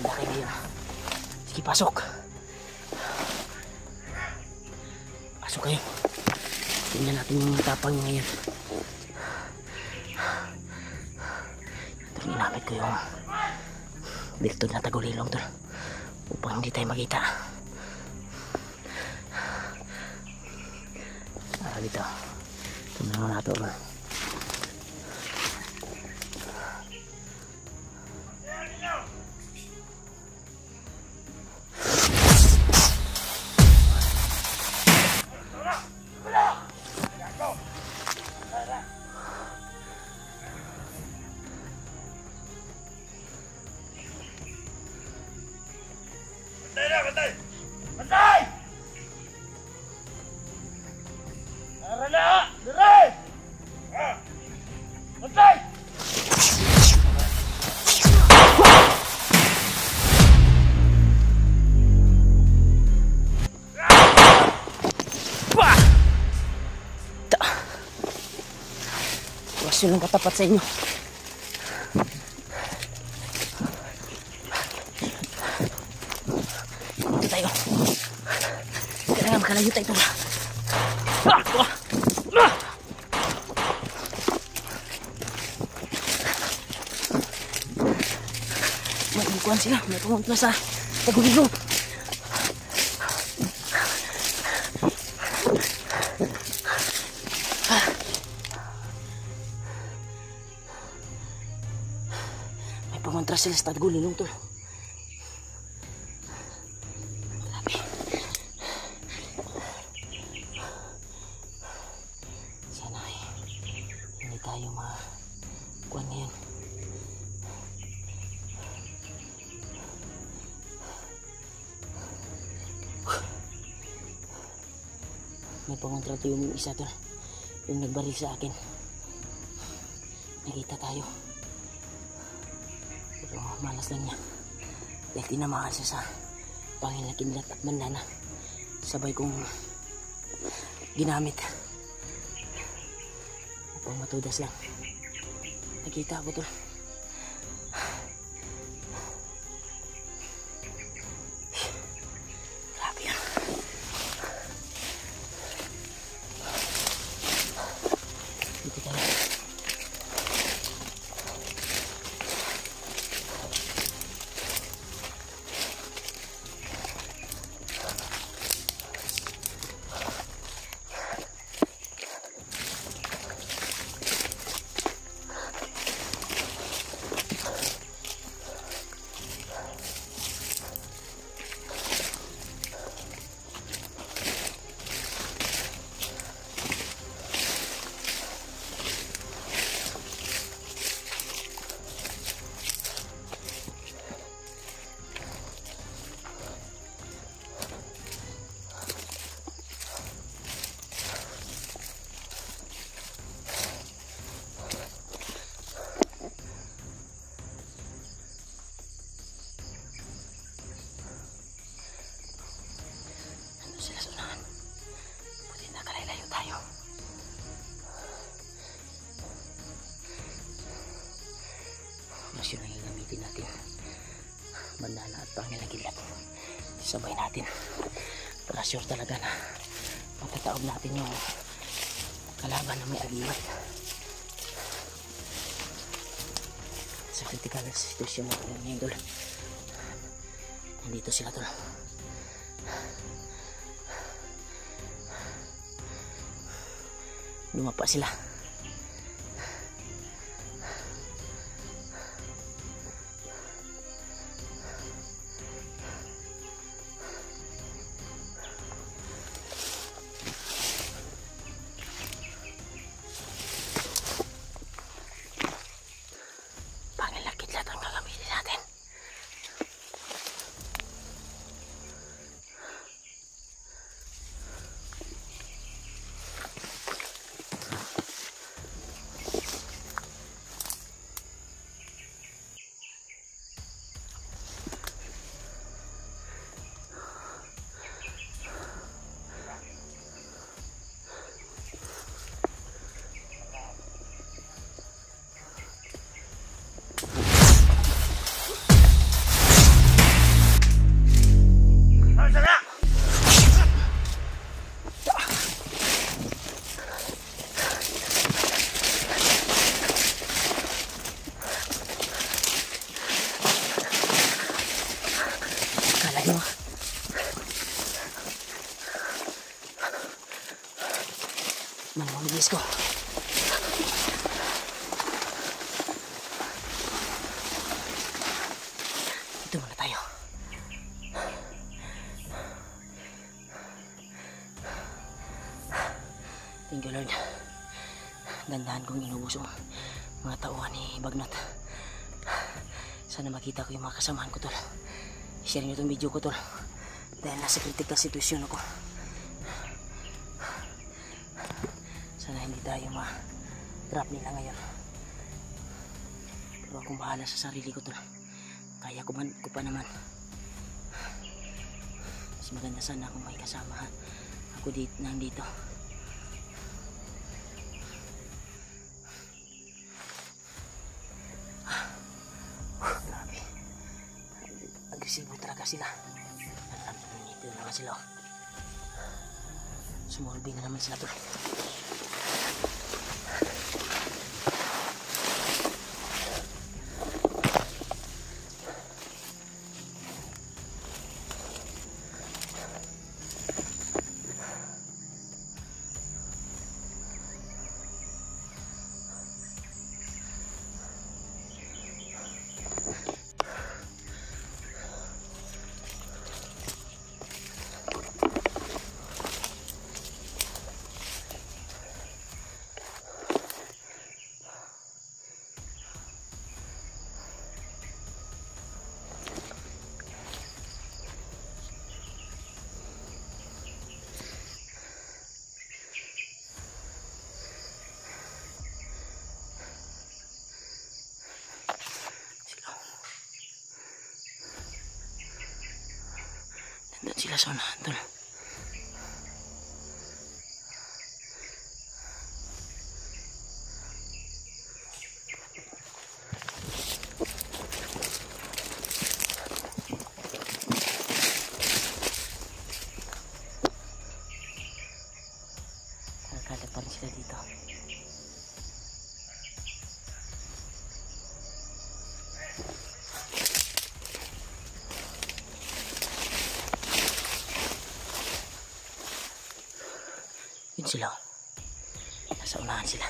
Handa kayo ngayon. Sige, pasok. Pasok kayo. Tingnan natin yung tapang ngayon. Ito, ginamit ko yung biltod na tagulilong to upang hindi tayo makita. Dito. Tingnan mo natin. Yun ang katapat sa inyo. Dito tayo. Kailangan makalayo tayo ito. May tungkuhan sila. May pumunta sa tagulilong. Pumunta sila sa tagulilong to. Grabe. Sana ay hindi tayo makuha ngayon. May pumunta to yung isa to. Yung nagbaril sa akin. Nakita tayo. Pero malas lang niya dahil tinamaan siya sa pangil na kidlat at bandana. Sabay kong ginamit upang matudas lang. Nakita ko to. Grabe yan. Dito tayo. Yun ang gagamitin natin, bandana at pangilagilat. Sabay natin para sure talaga na matataob natin yung kalaban na may agimat. Sa critical situation natin ngayon dul, nandito sila dul. Lumapa sila. guys ko. Dito muna tayo. Thank you Lord. Dandahan kong inubos ang mga tauhan ni Bagnot. Sana makita ko yung mga kasamahan ko tol. I-share nyo itong video ko tol. Dahil nasa critical situation ako. Sana hindi tayo ma-trap nila ngayon. Pero akong bahala sa sarili ko tol. Kaya ko pa naman. Mas maganda sana kung may kasama ako nandito. Grabe. Agresibo talaga sila. Dito naman sila. Sumulbi na naman sila tol. Nandun sila sa unahan tol. Nakakala pa rin sila dito. Yun sila. Nasa unahan sila.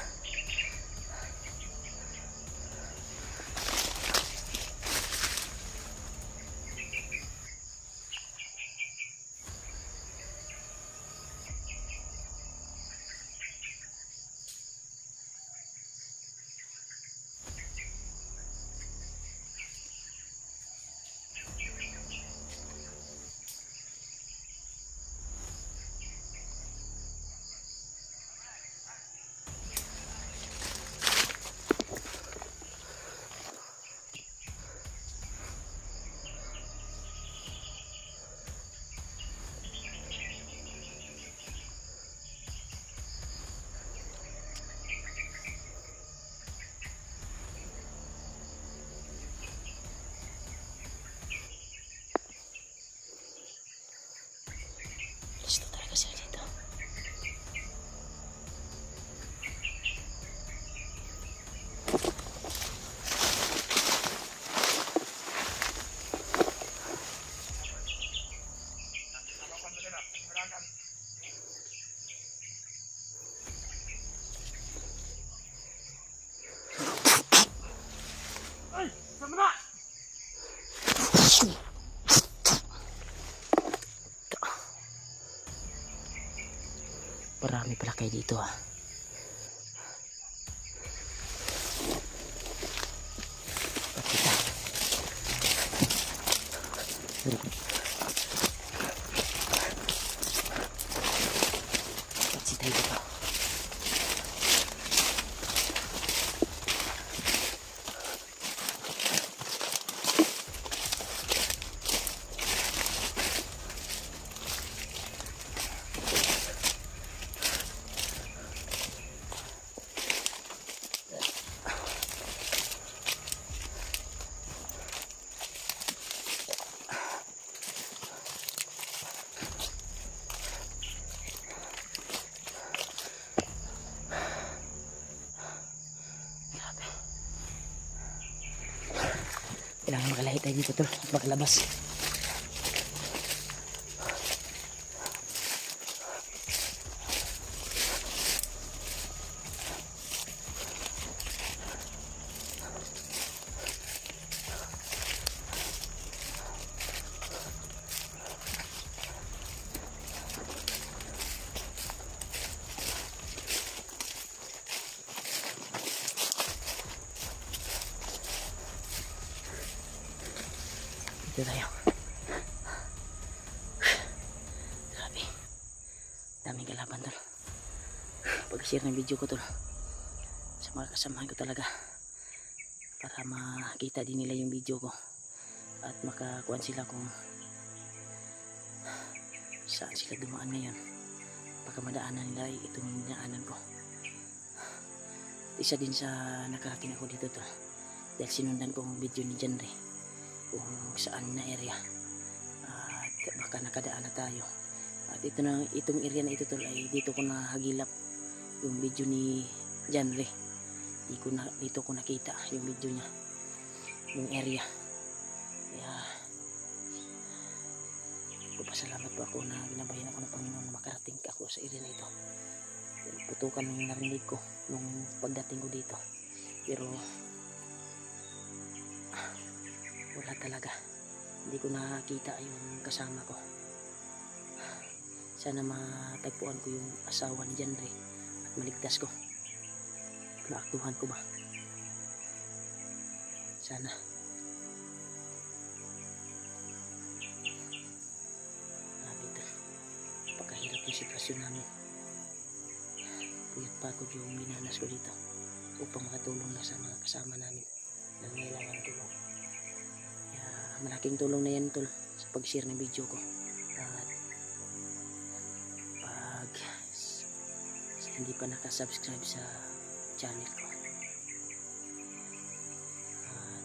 Listo talaga sila dito. Ay, sama na! Marami pala kayo dito ha. Pakita. Patsi tayo dito. Kailangan makalahi tayo dito tol at makalabas. Dito tayo. Grabe. Daming kalaban tol. Pag-share ng video ko tol. Sa mga kasamahan ko talaga. Para makita din nila yung video ko. At makakuan sila kung saan sila dumaan ngayon. Baka madaanan nila itong dinaanan ko. Isa din sa nakarating ako dito tol. Dahil sinundan ko ang video ni Janre kung saan na area at baka nakadaan na tayo. At itong area na ito tol ay dito ko nahagilap yung video ni Janre. Dito ko nakita yung video niya, yung area. Kaya pasalamat po ako na ginabayan ako ng Panginoon na makarating ako sa area na ito. Putukan yung narinig ko nung pagdating ko dito, pero wala talaga, hindi ko nakita yung kasama ko. Sana matagpuan ko yung asawa ni Janre at maligtas ko. Maaktuhan ko ba? Sana. Pagkahirap yung sitwasyon namin. Puyat pagod yung minanas ko dito upang makatulong na sa mga kasama namin na nangailangan tulong. Kaya malaking tulong na yan tol sa pag-share ng video ko. At pag hindi pa nakasubscribe sa channel ko at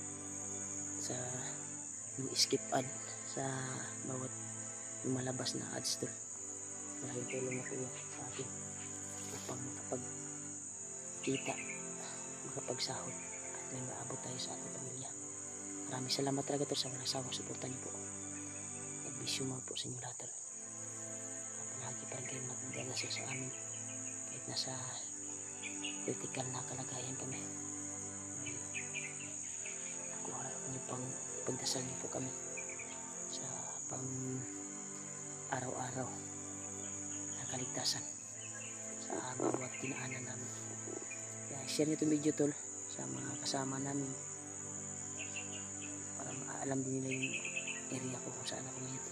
sa yung skip ad sa bawat lumalabas na ads tol. Malaking tulong na po yun sa akin upang makapagkita, makapagsahod at may maabot tayo sa ating pamilya. Maraming salamat talaga to sa walang sawang suporta niyo po. Nagbisyo mo po sa inyo lahat. At palagi pa rin kayo magdagasal sa amin kahit nasa critical na kalagayan kami. Nakuha niyo pang pagdasal niyo po kami sa pang araw-araw kaligtasan sa bawat tinaanan namin. Kaya share nyo itong video tol sa mga kasama namin para maalam din nila yung area ko kung saan ako ngayon.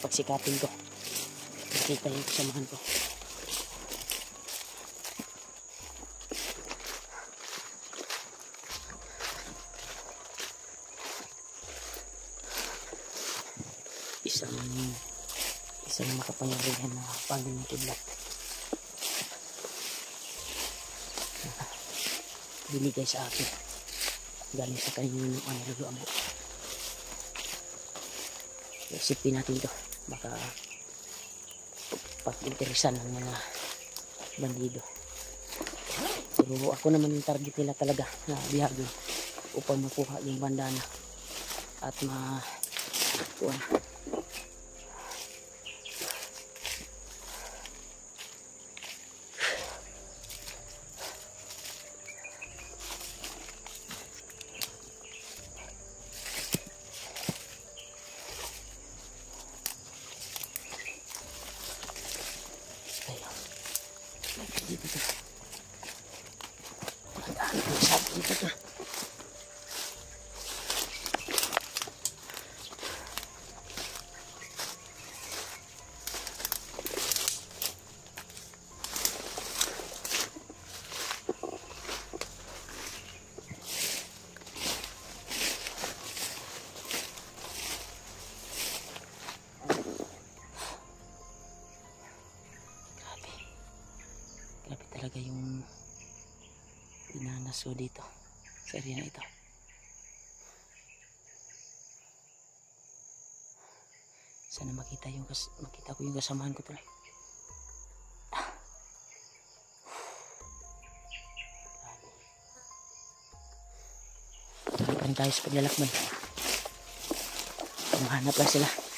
Pagsikapin ko nakita yung kasamahan ko. Isang makapangyarihan na Panginoong Kidlat. Binigay sa akin galing sa kanyang Panginoon mo. Isipin natin ito, baka pag-interesan ng mga bandido. Pero ako naman yung target nila talaga na biyagin upang makuha yung bandana at makuha. Dito to. Magdaan ko sa dito to. Grabe talaga yung dinanas ko dito sa area na ito. Sana makita ko yung kasamahan ko tuloy. Grabe tayo sa paglalakban. Mahanap lang sila.